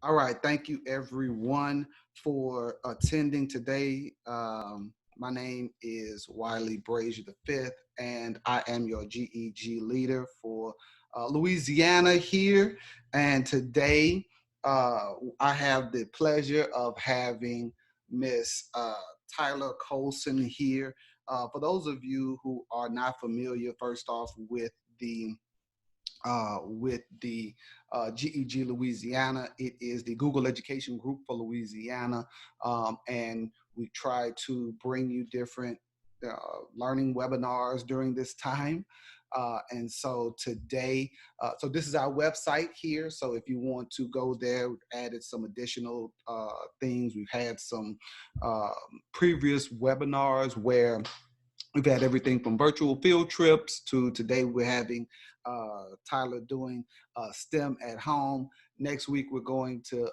All right. Thank you, everyone, for attending today. My name is Wiley Brazier V, and I am your GEG leader for Louisiana here. And today, I have the pleasure of having Miss Tyler Colson here. For those of you who are not familiar, first off, with the GEG Louisiana. It is the Google Education Group for Louisiana, and we try to bring you different learning webinars during this time. And so today, so this is our website here. So if you want to go there, we've added some additional things. We've had some previous webinars where we've had everything from virtual field trips to today we're having Tyler doing STEM at home. Next week we're going to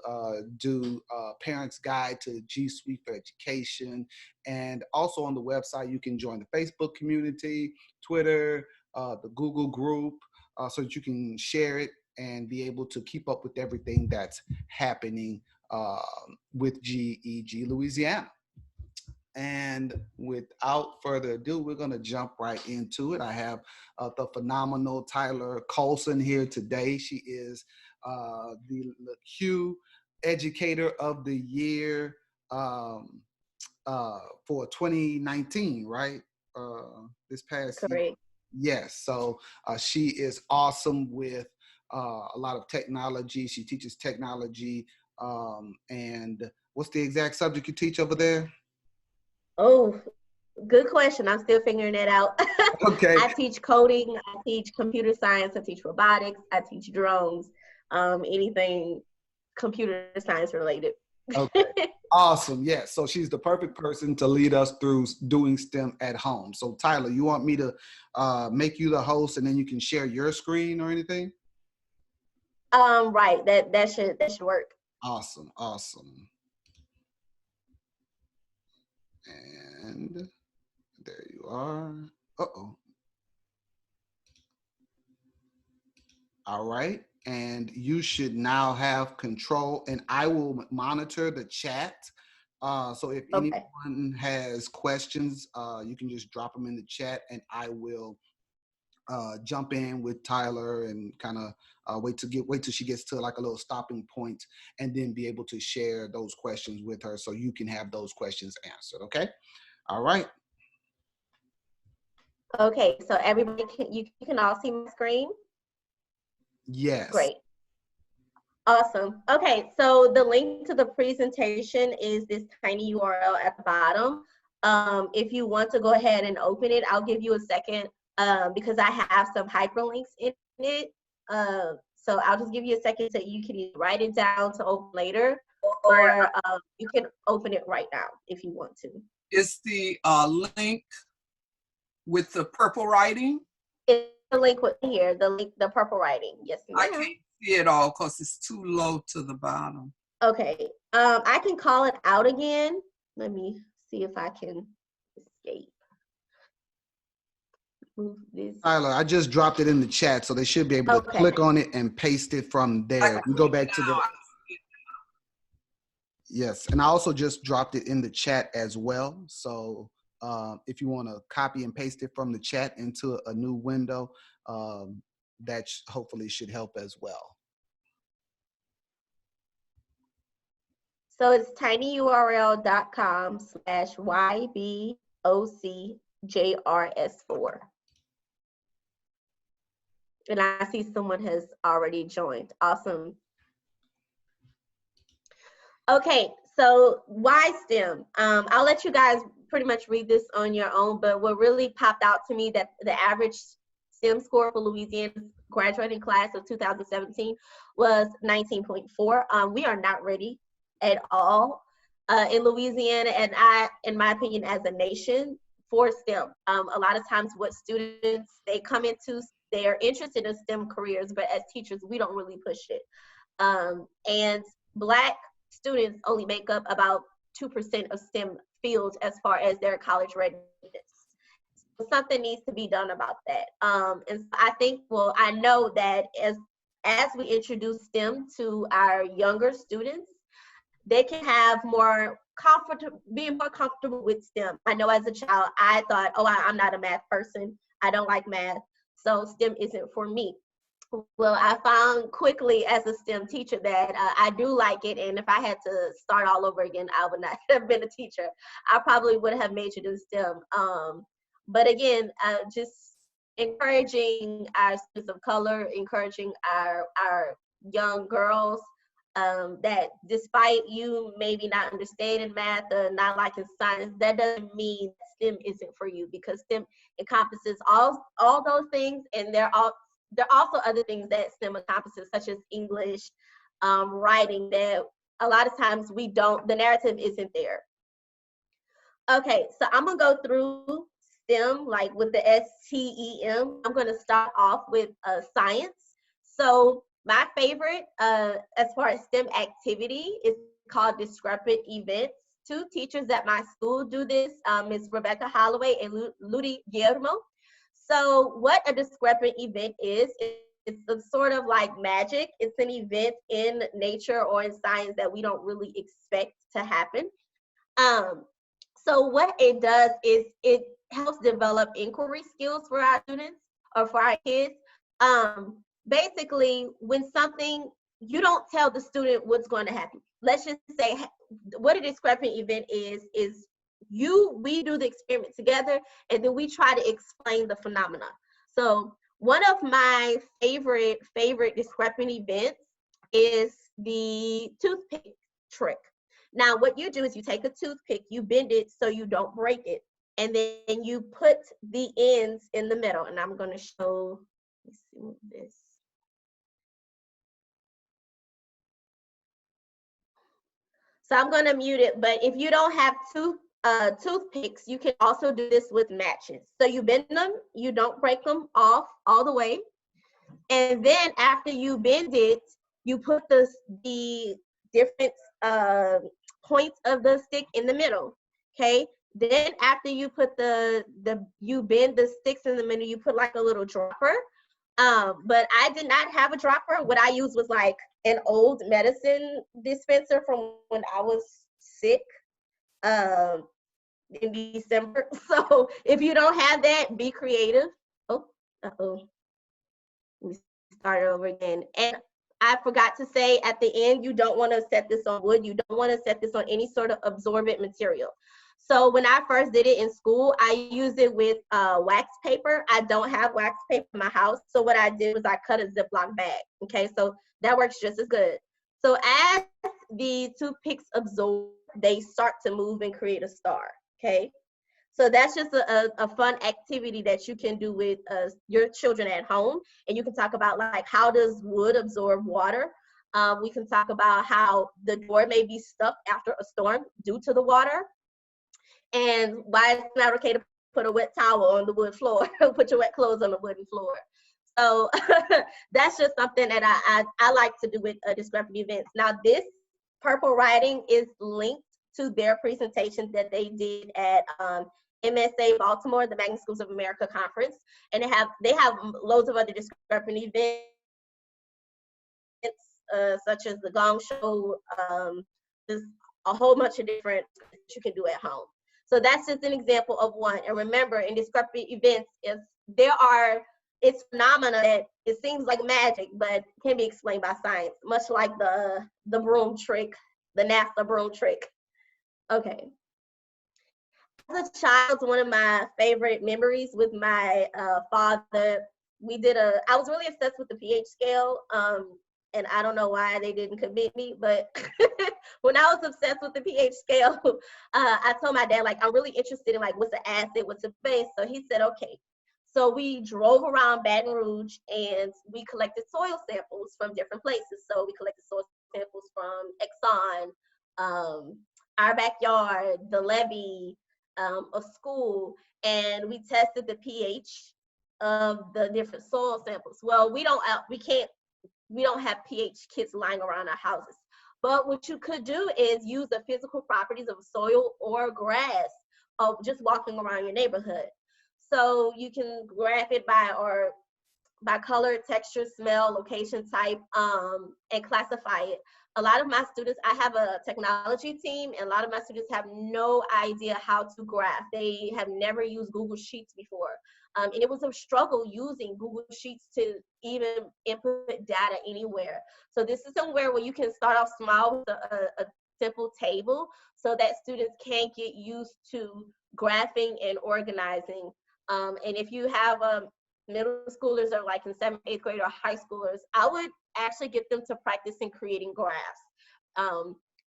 do Parents Guide to G Suite for Education. And also on the website you can join the Facebook community, Twitter, the Google group, so that you can share it and be able to keep up with everything that's happening with GEG Louisiana. And without further ado, we're going to jump right into it. I have the phenomenal Tyler Colson here today. She is the Q Educator of the Year for 2019, right? This past Correct. year. Yes. So she is awesome with a lot of technology. She teaches technology. And what's the exact subject you teach over there? Oh, good question. I'm still figuring that out. Okay. I teach coding, I teach computer science, I teach robotics, I teach drones, anything computer science related. Okay. Awesome. Yeah. So she's the perfect person to lead us through doing STEM at home. So Tyler, you want me to make you the host and then you can share your screen or anything? Right. That should work. Awesome. Awesome. And there you are. Uh-oh. All right. And you should now have control, and I will monitor the chat. So if Okay. anyone has questions, you can just drop them in the chat and I will jump in with Tyler and kind of wait till she gets to like a little stopping point and then be able to share those questions with her so you can have those questions answered. Okay. All right. Okay. So everybody you can all see my screen? Yes. Great. Awesome. Okay, so the link to the presentation is this tiny URL at the bottom. If you want to go ahead and open it, I'll give you a second because I have some hyperlinks in it. So I'll just give you a second so you can either write it down to open later, or you can open it right now if you want to. Is the link with the purple writing? It's the link with here, the purple writing. Yes, ma'am. I can't see it all because it's too low to the bottom. Okay, I can call it out again. Let me see if I can escape. Move this. Tyler, I just dropped it in the chat, so they should be able to click on it and paste it from there. You go back to the. Yes, and I also just dropped it in the chat as well. So if you want to copy and paste it from the chat into a new window, that hopefully should help as well. So it's tinyurl.com/YBOCJRS4. And I see someone has already joined. Awesome. Okay, so why STEM? I'll let you guys pretty much read this on your own, but what really popped out to me that the average STEM score for Louisiana's graduating class of 2017 was 19.4. We are not ready at all in Louisiana, and in my opinion, as a nation, for STEM. A lot of times what students, they come into, they're interested in STEM careers, but as teachers, we don't really push it. And Black students only make up about 2% of STEM fields as far as their college readiness. So something needs to be done about that. And so I think, well, I know that as as we introduce STEM to our younger students, they can have more comfortable, being more comfortable with STEM. I know as a child, I thought, oh, I'm not a math person. I don't like math, so STEM isn't for me. Well, I found quickly as a STEM teacher that I do like it, and if I had to start all over again, I would not have been a teacher. I probably would have majored in STEM. But again, just encouraging our students of color, encouraging our young girls, that despite you maybe not understanding math or not liking science, that doesn't mean STEM isn't for you, because STEM encompasses all those things, and there are also other things that STEM encompasses, such as English, writing, that a lot of times the narrative isn't there. Okay, so I'm gonna go through STEM, like with the STEM. I'm gonna start off with science. So my favorite, as far as STEM activity, is called discrepant events. Two teachers at my school do this, Ms. Rebecca Holloway and Ludi Guillermo. So what a discrepant event is, it's a sort of like magic. It's an event in nature or in science that we don't really expect to happen. So what it does is it helps develop inquiry skills for our students or for our kids. Basically, when something, you don't tell the student what's going to happen. Let's just say what a discrepant event is we do the experiment together, and then we try to explain the phenomena. So one of my favorite discrepant events is the toothpick trick. Now, what you do is you take a toothpick, you bend it so you don't break it, and then you put the ends in the middle. And I'm going to show, let's see this. So I'm going to mute it, but if you don't have toothpicks, you can also do this with matches. So you bend them, you don't break them off all the way. And then after you bend it, you put the different points of the stick in the middle, okay? Then after you put you bend the sticks in the middle, you put like a little dropper. But I did not have a dropper. What I used was like an old medicine dispenser from when I was sick in December. So if you don't have that, be creative. Oh, uh-oh. Let me start over again. And I forgot to say at the end, you don't want to set this on wood. You don't want to set this on any sort of absorbent material. So when I first did it in school, I used it with wax paper. I don't have wax paper in my house. So what I did was I cut a Ziploc bag. Okay, so that works just as good. So as the toothpicks absorb, they start to move and create a star. Okay. So that's just a fun activity that you can do with your children at home. And you can talk about like, how does wood absorb water? We can talk about how the door may be stuck after a storm due to the water. And why it's not okay to put a wet towel on the wood floor, put your wet clothes on the wooden floor. So that's just something that I like to do with discrepant events. Now this purple writing is linked to their presentation that they did at MSA Baltimore, the Magnet Schools of America conference, and they have loads of other discrepant events, such as the Gong Show. There's a whole bunch of different that you can do at home. So that's just an example of one. And remember, in discrepant events, it's phenomena that it seems like magic, but can be explained by science, much like the broom trick, the NASA broom trick. Okay. As a child, one of my favorite memories with my father, I was really obsessed with the pH scale, and I don't know why they didn't commit me, but when I was obsessed with the pH scale, I told my dad, like, I'm really interested in like, what's the acid, what's the base? So he said, okay. So we drove around Baton Rouge and we collected soil samples from different places. So we collected soil samples from Exxon, our backyard, the levee, a school, and we tested the pH of the different soil samples. Well, we don't have pH kits lying around our houses. But what you could do is use the physical properties of soil or grass of just walking around your neighborhood. So you can graph it by, or by color, texture, smell, location type, and classify it. A lot of my students, I have a technology team, and a lot of my students have no idea how to graph. They have never used Google Sheets before. And it was a struggle using Google Sheets to even input data anywhere. So this is somewhere where you can start off small with a simple table so that students can get used to graphing and organizing. And if you have middle schoolers or like in 7th, 8th grade or high schoolers, I would actually get them to practice in creating graphs.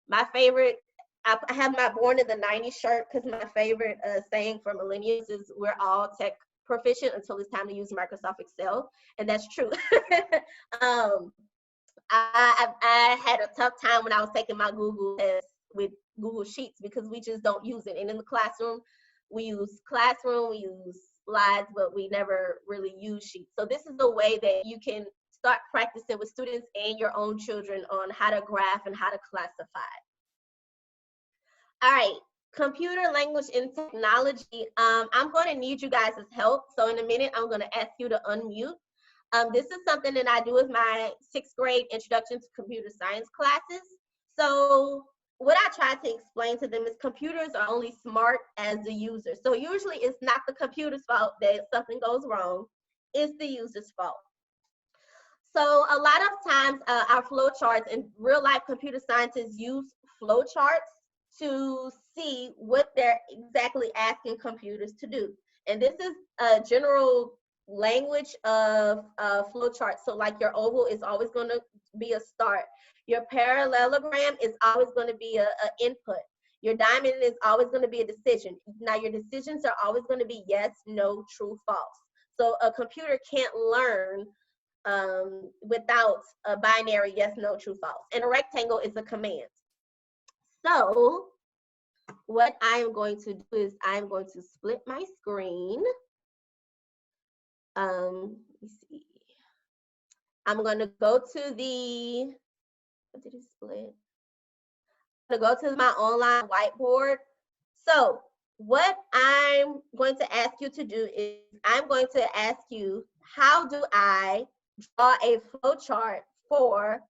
My favorite, I have my Born in the 90s shirt because my favorite saying for millennials is we're all tech proficient until it's time to use Microsoft Excel, and that's true. I had a tough time when I was taking my Google test with Google Sheets because we just don't use it. And in the classroom, we use slides, but we never really use Sheets. So this is a way that you can start practicing with students and your own children on how to graph and how to classify. All right, computer language and technology. I'm going to need you guys' help. So in a minute, I'm going to ask you to unmute. This is something that I do with my 6th grade Introduction to Computer Science classes. So what I try to explain to them is computers are only smart as the user. So usually it's not the computer's fault that something goes wrong, it's the user's fault. So a lot of times our flow charts and real life computer scientists use flow charts to see what they're exactly asking computers to do. And this is a general language of flow charts. So like your oval is always going to be a start. Your parallelogram is always going to be a input. Your diamond is always going to be a decision. Now your decisions are always going to be yes, no, true, false. So a computer can't learn without a binary yes, no, true, false. And a rectangle is a command. So what I am going to do is I'm going to split my screen. Let me see. I'm going to go to the, what did it split? I'm going to go to my online whiteboard. So what I'm going to ask you to do is I'm going to ask you, how do I draw a flow chart for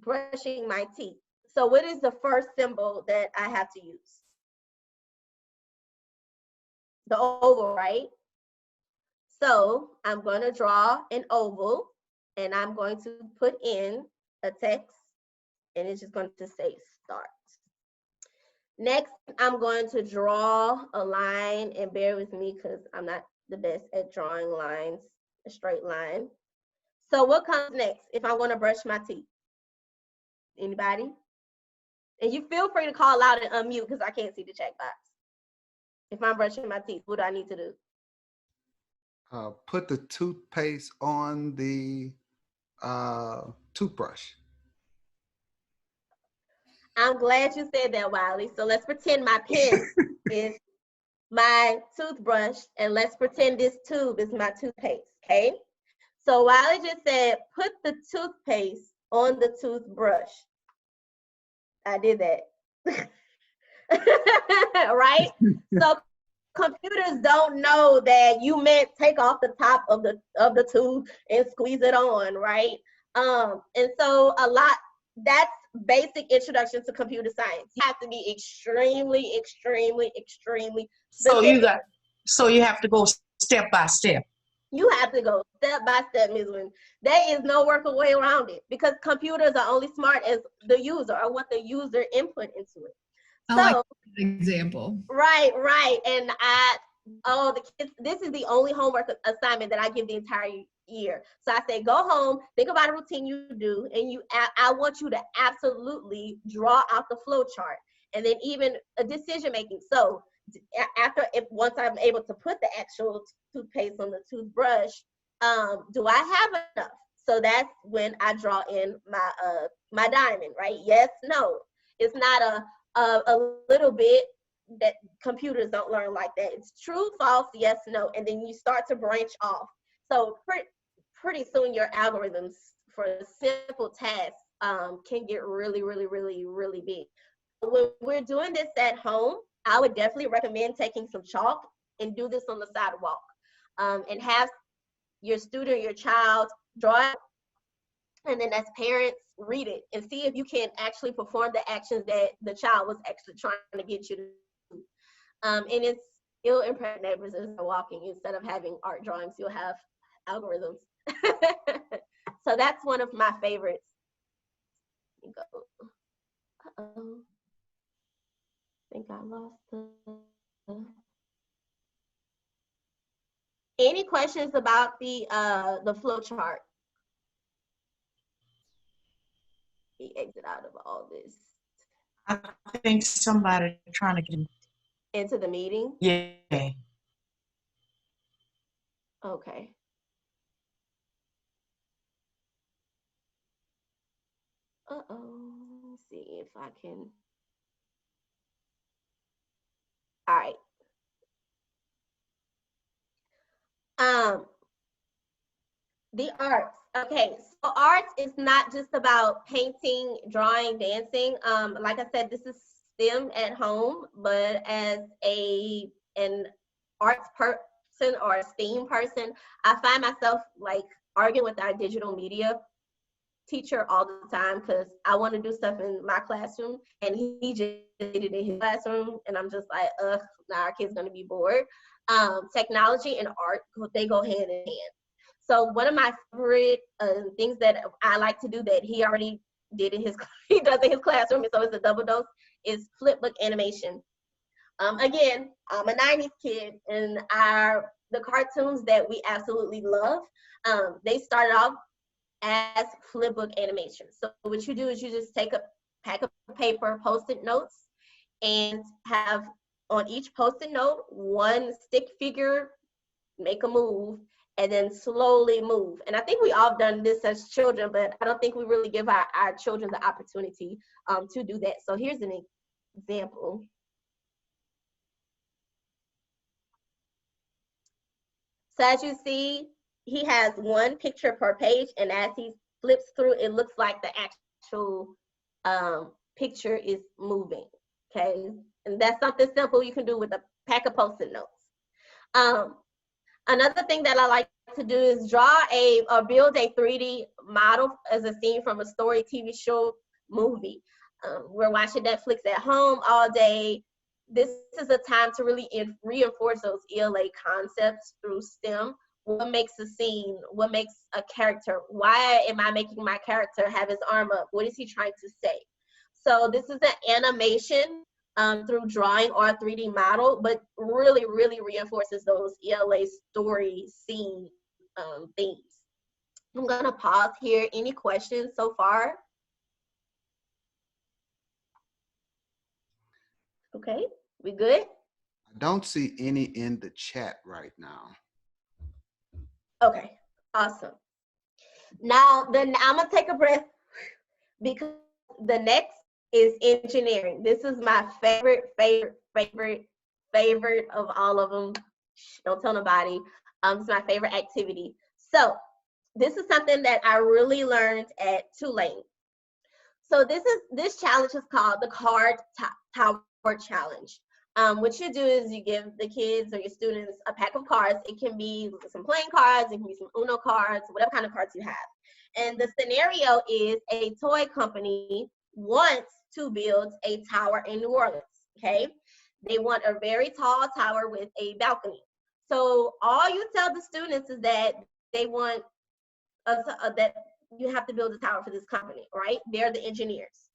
brushing my teeth? So what is the first symbol that I have to use? The oval, right? So I'm going to draw an oval and I'm going to put in a text and it's just going to say start. Next, I'm going to draw a line, and bear with me because I'm not the best at drawing lines, a straight line. So what comes next if I want to brush my teeth? Anybody? And you feel free to call out and unmute because I can't see the check box. If I'm brushing my teeth, what do I need to do? Put the toothpaste on the toothbrush. I'm glad you said that, Wiley. So let's pretend my pen is my toothbrush, and let's pretend this tube is my toothpaste, okay? So Wiley just said, put the toothpaste on the toothbrush. I did that. Right? So computers don't know that you meant take off the top of the tube and squeeze it on, right? And so that's basic introduction to computer science. You have to be extremely specific. So you have to go step by step. You have to go step by step, Ms. Wynn. There is no working way around it because computers are only smart as the user or what the user input into it. I like that example. Right. And the kids, this is the only homework assignment that I give the entire year. So I say, go home, think about a routine you do, and I want you to absolutely draw out the flow chart and then even a decision making. So once I'm able to put the actual toothpaste on the toothbrush, do I have enough? So that's when I draw in my diamond, right? Yes, no. It's not a little bit. That computers don't learn like that. It's true, false, yes, no, and then you start to branch off. So pretty soon your algorithms for simple tasks can get really big. When we're doing this at home, I would definitely recommend taking some chalk and do this on the sidewalk, and have your student, your child, draw it, and then as parents, read it and see if you can actually perform the actions that the child was actually trying to get you to do. And it'll impress neighbors as they're walking. Instead of having art drawings, you'll have algorithms. So that's one of my favorites. Let me go. Uh-oh. I think I lost Any questions about the flow chart? We exit out of all this. I think somebody trying to get Into the meeting? Yeah. Okay. Uh-oh. Let's see if I can. All right. The arts. Okay, so arts is not just about painting, drawing, dancing. Like I said, this is STEM at home, but as an arts person or a STEAM person, I find myself like arguing with our digital media teacher all the time because I want to do stuff in my classroom and he just did it in his classroom, and I'm just like, now our kid's gonna be bored. Technology and art, they go hand in hand. So one of my favorite things that I like to do that he already did in his he does in his classroom, and so it's a double dose, is flipbook animation. Again, I'm a 90s kid, and the cartoons that we absolutely love, they started off as flipbook animation. So what you do is you just take a pack of paper, post-it notes, and have on each post-it note one stick figure, make a move, and then slowly move. And I think we all done this as children, but I don't think we really give our children the opportunity to do that. So here's an example. So as you see, he has one picture per page, and as he flips through, it looks like the actual picture is moving, okay? And that's something simple you can do with a pack of Post-it notes. Another thing that I like to do is draw or build a 3D model as a scene from a story, TV show, movie. We're watching Netflix at home all day. This is a time to really reinforce those ELA concepts through STEM. What makes a scene? What makes a character? Why am I making my character have his arm up? What is he trying to say? So this is an animation through drawing or a 3D model, but really, really reinforces those ELA story scene themes. I'm gonna pause here. Any questions so far? Okay, we good? I don't see any in the chat right now. Okay, awesome. Now, then I'm gonna take a breath because the next is engineering. This is my favorite of all of them. Shh, don't tell nobody. It's my favorite activity. So this is something that I really learned at Tulane. So this challenge is called the Card Tower Challenge. What you do is you give the kids or your students a pack of cards. It can be some playing cards, it can be some Uno cards, whatever kind of cards you have. And the scenario is a toy company wants to build a tower in New Orleans, okay? They want a very tall tower with a balcony. So all you tell the students is that they want that you have to build a tower for this company, right? They're the engineers.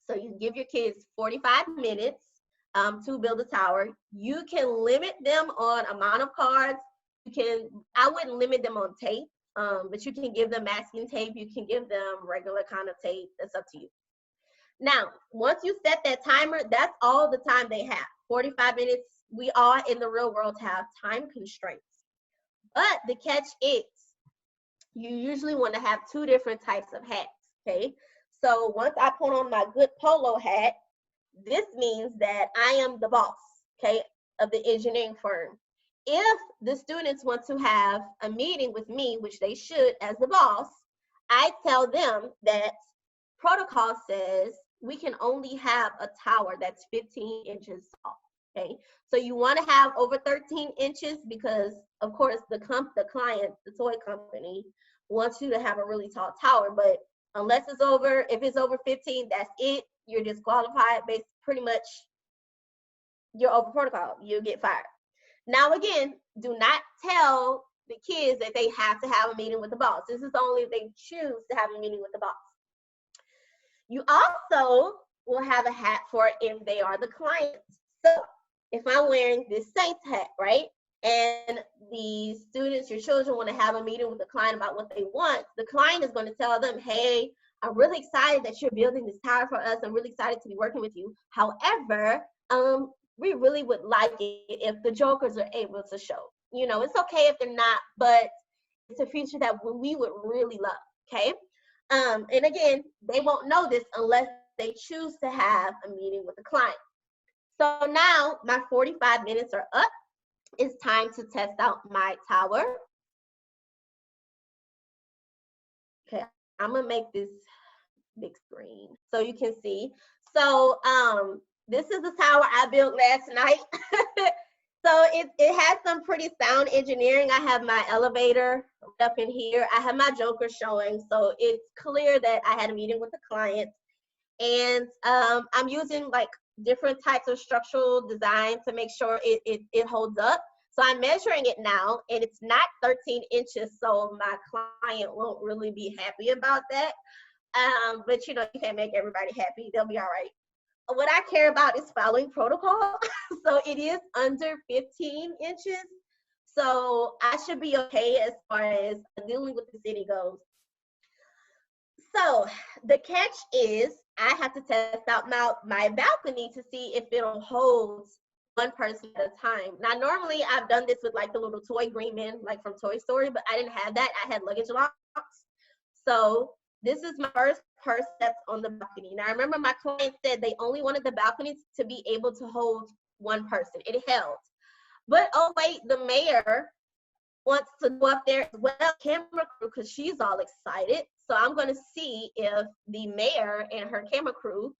So you give your kids 45 minutes to build a tower. You can limit them on amount of cards. I wouldn't limit them on tape, but you can give them masking tape. You can give them regular kind of tape. That's up to you. Now, once you set that timer, that's all the time they have. 45 minutes. We all in the real world have time constraints. But the catch is, you usually want to have two different types of hats, okay? So once I put on my good polo hat, this means that I am the boss, okay, of the engineering firm. If the students want to have a meeting with me, which they should as the boss, I tell them that protocol says we can only have a tower that's 15 inches tall. Okay, so you want to have over 13 inches because, of course, the client, the toy company, wants you to have a really tall tower. But unless it's over, if it's over 15, that's it. You're disqualified. Based pretty much, you're over protocol. You'll get fired. Now, again, do not tell the kids that they have to have a meeting with the boss. This is only if they choose to have a meeting with the boss. You also will have a hat for if they are the clients. So if I'm wearing this Saints hat, right, and the students, your children, want to have a meeting with the client about what they want, the client is going to tell them, hey, I'm really excited that you're building this tower for us. I'm really excited to be working with you. However, we really would like it if the jokers are able to show. You know, it's okay if they're not, but it's a feature that we would really love, okay? And again, they won't know this unless they choose to have a meeting with the client. So now my 45 minutes are up. It's time to test out my tower. Okay, I'm gonna make this big screen so you can see. So this is the tower I built last night. So it has some pretty sound engineering. I have my elevator up in here. I have my joker showing. So it's clear that I had a meeting with the client. And I'm using like different types of structural design to make sure it holds up. So I'm measuring it now, and it's not 13 inches. So my client won't really be happy about that. But you know, you can't make everybody happy. They'll be all right. What I care about is following protocol. So it is under 15 inches. So I should be okay as far as dealing with the city goes. So the catch is I have to test out now my balcony to see if it'll hold one person at a time. Now, normally I've done this with like the little toy green men, like from Toy Story, but I didn't have that. I had luggage locks. So this is my first person that's on the balcony. Now, I remember my client said they only wanted the balconies to be able to hold one person. It held. But, oh, wait, the mayor wants to go up there as well, camera crew, because she's all excited. So I'm going to see if the mayor and her camera crew,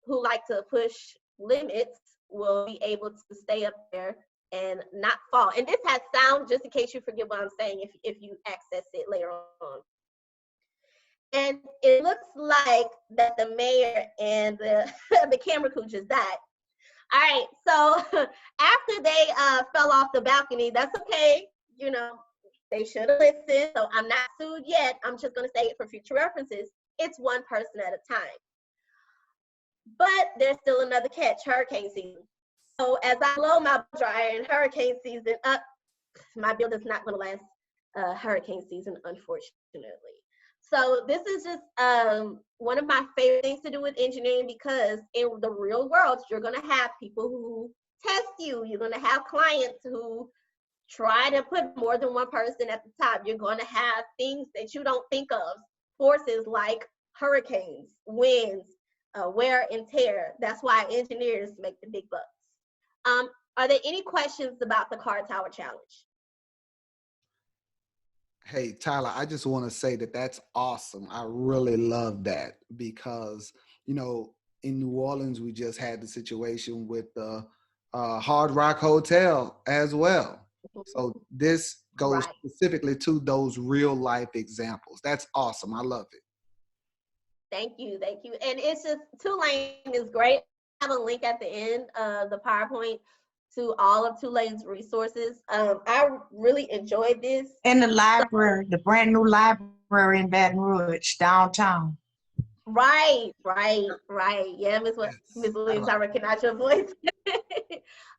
who like to push limits, will be able to stay up there and not fall. And this has sound, just in case you forget what I'm saying, if you access it later on. And it looks like that the mayor and the camera crew just died. All right, so after they fell off the balcony, that's okay. You know, they should have listened. So I'm not sued yet. I'm just going to say it for future references. It's one person at a time. But there's still another catch, hurricane season. So as I blow my dryer in hurricane season up, my building's not going to last hurricane season, unfortunately. So this is just one of my favorite things to do with engineering, because in the real world, you're going to have people who test you. You're going to have clients who try to put more than one person at the top. You're going to have things that you don't think of, forces like hurricanes, winds, wear and tear. That's why engineers make the big bucks. Are there any questions about the Car Tower Challenge? Hey, Tyler, I just want to say that that's awesome. I really love that because, you know, in New Orleans, we just had the situation with the Hard Rock Hotel as well. So this goes Right. specifically to those real life examples. That's awesome. I love it. Thank you, thank you. And it's just, Tulane is great. I have a link at the end of the PowerPoint to all of Tulane's resources. I really enjoyed this. And the library, the brand new library in Baton Rouge, downtown. Right. Yeah, Miss Williams, I recognize your voice.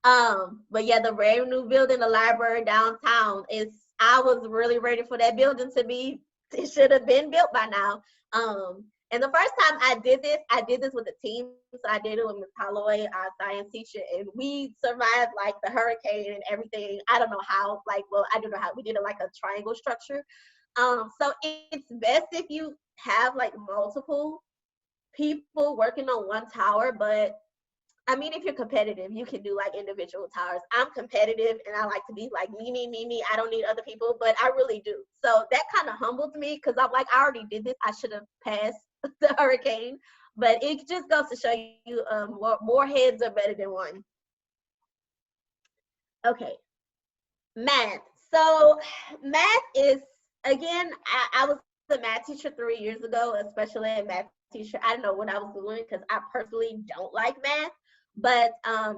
But yeah, the brand new building, the library downtown, I was really ready for that building to be, it should have been built by now. And the first time I did this with a team. So I did it with Ms. Holloway, our science teacher, and we survived like the hurricane and everything. I don't know how, I don't know how, we did it like a triangle structure. So it's best if you have like multiple people working on one tower, but I mean, if you're competitive, you can do like individual towers. I'm competitive and I like to be like me. I don't need other people, but I really do. So that kind of humbled me because I'm like, I already did this. I should have passed the hurricane, but it just goes to show you more heads are better than one. Okay, math. So math is, again, I was a math teacher 3 years ago, a special ed math teacher. I don't know what I was doing because I personally don't like math. But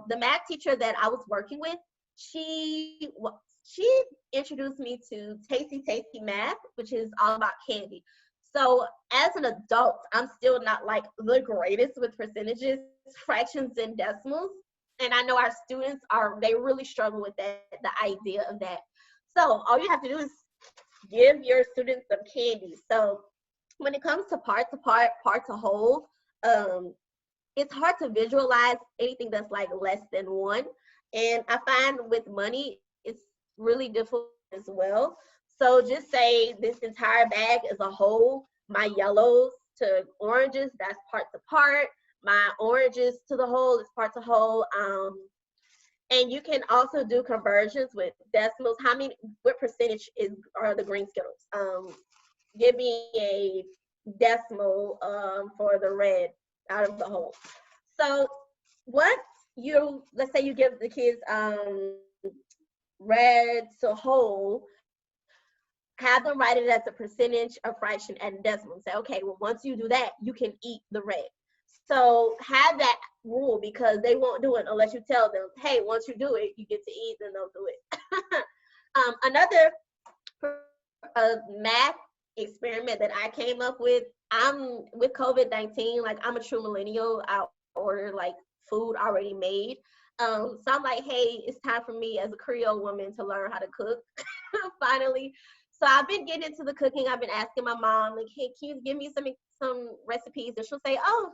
the math teacher that I was working with, she introduced me to Tasty Tasty Math, which is all about candy. So as an adult, I'm still not like the greatest with percentages, fractions, and decimals. And I know our students they really struggle with that, the idea of that. So all you have to do is give your students some candy. So when it comes to part to part, part to whole, it's hard to visualize anything that's like less than one. And I find with money, it's really difficult as well. So just say this entire bag is a whole, my yellows to oranges, that's part to part. My oranges to the whole is part to whole. And you can also do conversions with decimals. What percentage are the green Skittles? Give me a decimal for the red out of the whole. So once let's say you give the kids red to whole, have them write it as a percentage, a fraction, and decimal. Say, okay, well, once you do that, you can eat the red. So have that rule because they won't do it unless you tell them, hey, once you do it, you get to eat, then they'll do it. Another math experiment that I came up with, I'm with COVID-19, like I'm a true millennial. I order like food already made. So I'm like, hey, it's time for me as a Creole woman to learn how to cook finally. So I've been getting into the cooking. I've been asking my mom, like, hey, can you give me some recipes? And she'll say, oh,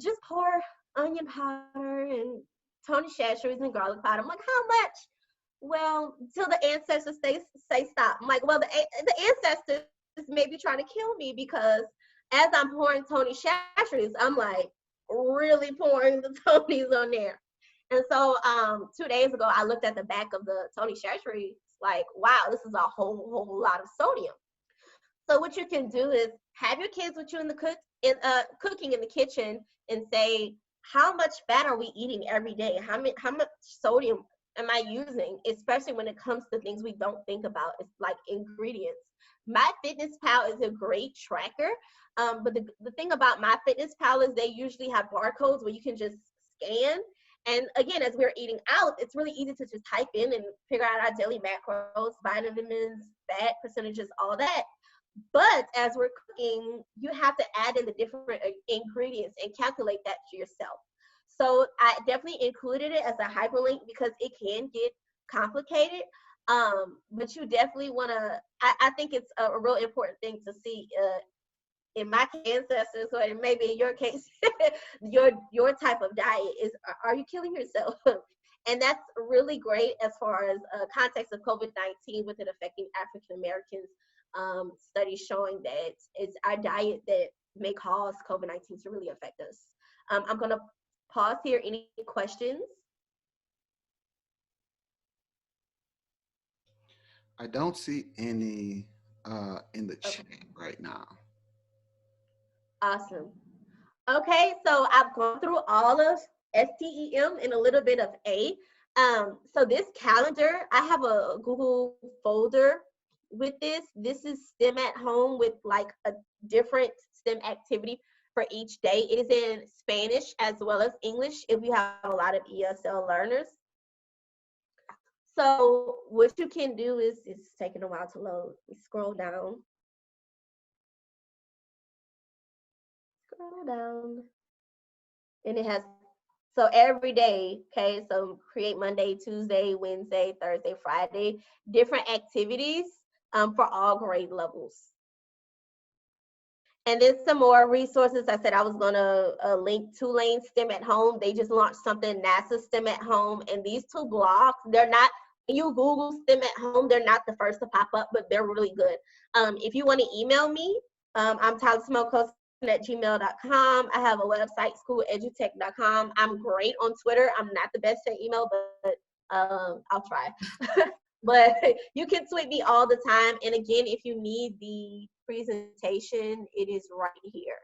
just pour onion powder and Tony Chachere's and garlic powder. I'm like, how much? Well, till the ancestors say stop. I'm like, well, the ancestors may be trying to kill me because as I'm pouring Tony Chachere's, I'm like really pouring the Tonys on there. And so 2 days ago, I looked at the back of the Tony Chachere's, like, wow, this is a whole lot of sodium. So what you can do is have your kids with you in the cooking in the kitchen and say, how much fat are we eating every day? How much sodium am I using? Especially when it comes to things we don't think about. It's like ingredients. MyFitnessPal is a great tracker. But the thing about MyFitnessPal is they usually have barcodes where you can just scan. And again, as we're eating out, it's really easy to just type in and figure out our daily macros, vitamins, fat percentages, all that. But as we're cooking, you have to add in the different ingredients and calculate that to yourself. So I definitely included it as a hyperlink because it can get complicated. But you definitely want to, I think it's a real important thing to see in my ancestors, or maybe in your case, your type of diet is, are you killing yourself? And that's really great as far as context of COVID-19 with it affecting African Americans. Studies showing that it's our diet that may cause COVID-19 to really affect us. I'm going to pause here. Any questions? I don't see any in the chat right now. Awesome. Okay, so I've gone through all of STEM and a little bit of A. So this calendar, I have a Google folder with this. This is STEM at home with like a different STEM activity for each day. It is in Spanish as well as English if you have a lot of ESL learners. So what you can do is, it's taking a while to load. You scroll down. Scroll down. And it has, so every day, okay, so create Monday, Tuesday, Wednesday, Thursday, Friday, different activities for all grade levels. And then some more resources. I said I was gonna link Tulane STEM at Home. They just launched something, NASA STEM at Home. And these two blogs, they're not, when you Google STEM at Home, they're not the first to pop up, but they're really good. If you wanna email me, I'm tylersmokehost@gmail.com. I have a website, schooleduTech.com. I'm great on Twitter. I'm not the best at email, but I'll try. But you can tweet me all the time. And again, if you need the presentation, it is right here.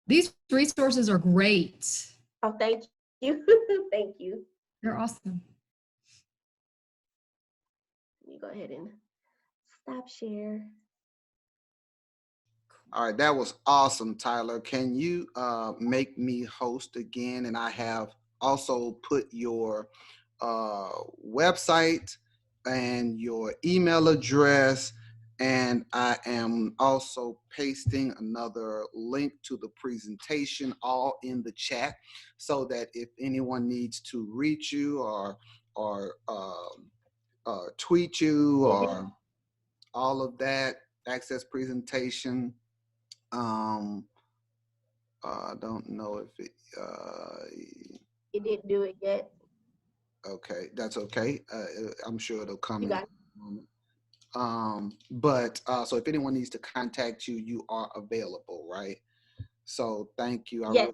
These resources are great. Oh, thank you. Thank you. They're awesome. me go ahead and stop share. All right, that was awesome, Tyler. Can you make me host again? And I have also put your website and your email address, and I am also pasting another link to the presentation all in the chat, so that if anyone needs to reach you or tweet you or all of that, access presentation. Um, I don't know if it. It didn't do it yet. Okay, that's okay. I'm sure it'll come You in a got it. moment. But so if anyone needs to contact you, you are available, right? So thank you. Yes.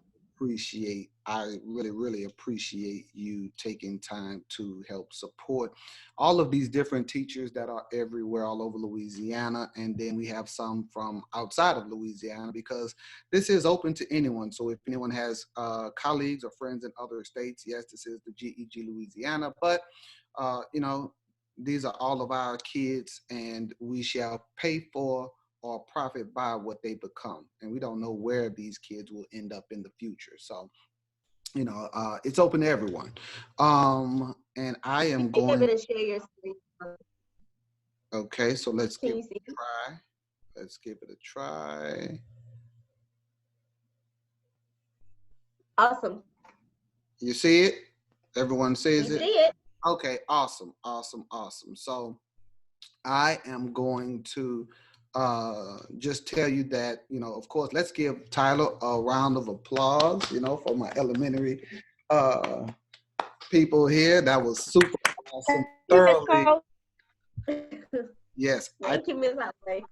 I really appreciate you taking time to help support all of these different teachers that are everywhere all over Louisiana. And then we have some from outside of Louisiana, because this is open to anyone. So if anyone has colleagues or friends in other states, yes, this is the GEG Louisiana, but you know, these are all of our kids, and we shall pay for or profit by what they become. And we don't know where these kids will end up in the future. So, you know, it's open to everyone. And I am Be able going, to share your screen. okay, so let's Can give you it see? a try. Let's give it a try. Awesome. You see it? Everyone We sees see it? it. Okay, awesome. So I am going to just tell you that, you know, of course, let's give Tyler a round of applause, you know, for my elementary uh, people here. That was super awesome. Thank you, Miss Thoroughly, Carl. yes, Thank you, Miss Holloway.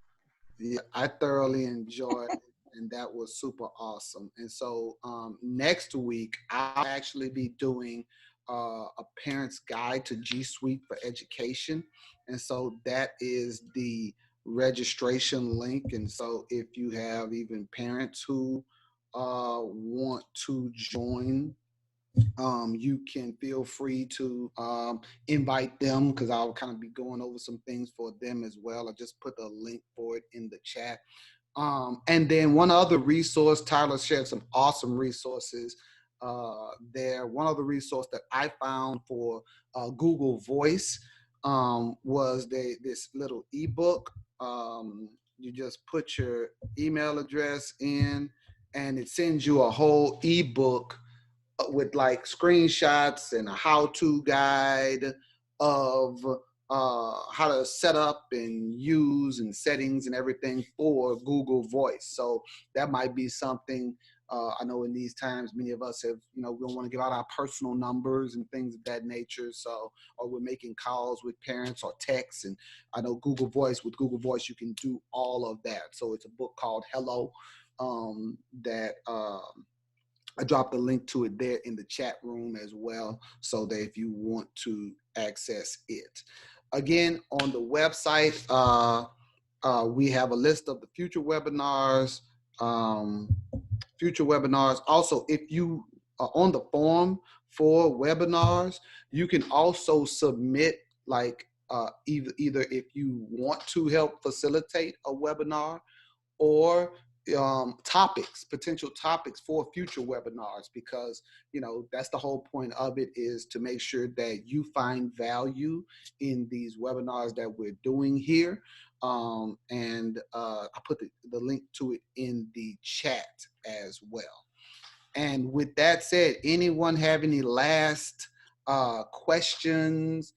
I thoroughly enjoyed it, and that was super awesome. And so next week, I'll actually be doing a parent's guide to G Suite for education. And so that is the registration link. And so if you have even parents who want to join, you can feel free to invite them, because I'll kind of be going over some things for them as well. I just put a link for it in the chat. And then one other resource, Tyler shared some awesome resources there. One other resource that I found for Google Voice was this little ebook. You just put your email address in, and it sends you a whole ebook with like screenshots and a how-to guide of how to set up and use and settings and everything for Google Voice. So that might be something. I know in these times, many of us have, you know, we don't want to give out our personal numbers and things of that nature. So, or we're making calls with parents or texts. And I know with Google Voice, you can do all of that. So it's a book called Hello that I dropped a link to it there in the chat room as well, so that if you want to access it. Again, on the website, we have a list of the future webinars. Also, if you are on the form for webinars, you can also submit like either if you want to help facilitate a webinar, or potential topics for future webinars, because, you know, that's the whole point of it, is to make sure that you find value in these webinars that we're doing here. And I put the link to it in the chat as well. And with that said, anyone have any last questions,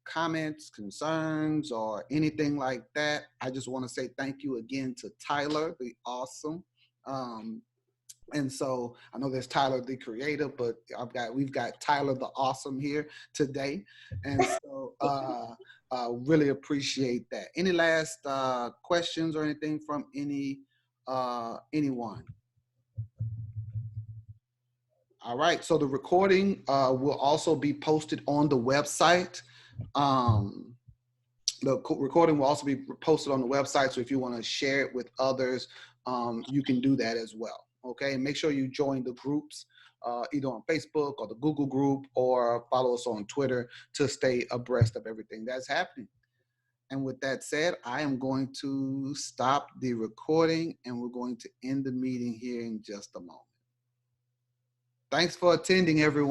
comments, concerns, or anything like that? I just want to say thank you again to Tyler, the awesome. And so I know there's Tyler, the creator, but we've got Tyler, the awesome here today. And so really appreciate that. Any last questions or anything from anyone? All right, so the recording will also be posted on the website. The recording will also be posted on the website, so if you want to share it with others, you can do that as well. Okay, and make sure you join the groups either on Facebook or the Google group, or follow us on Twitter to stay abreast of everything that's happening. And with that said, I am going to stop the recording and we're going to end the meeting here in just a moment. Thanks for attending, everyone.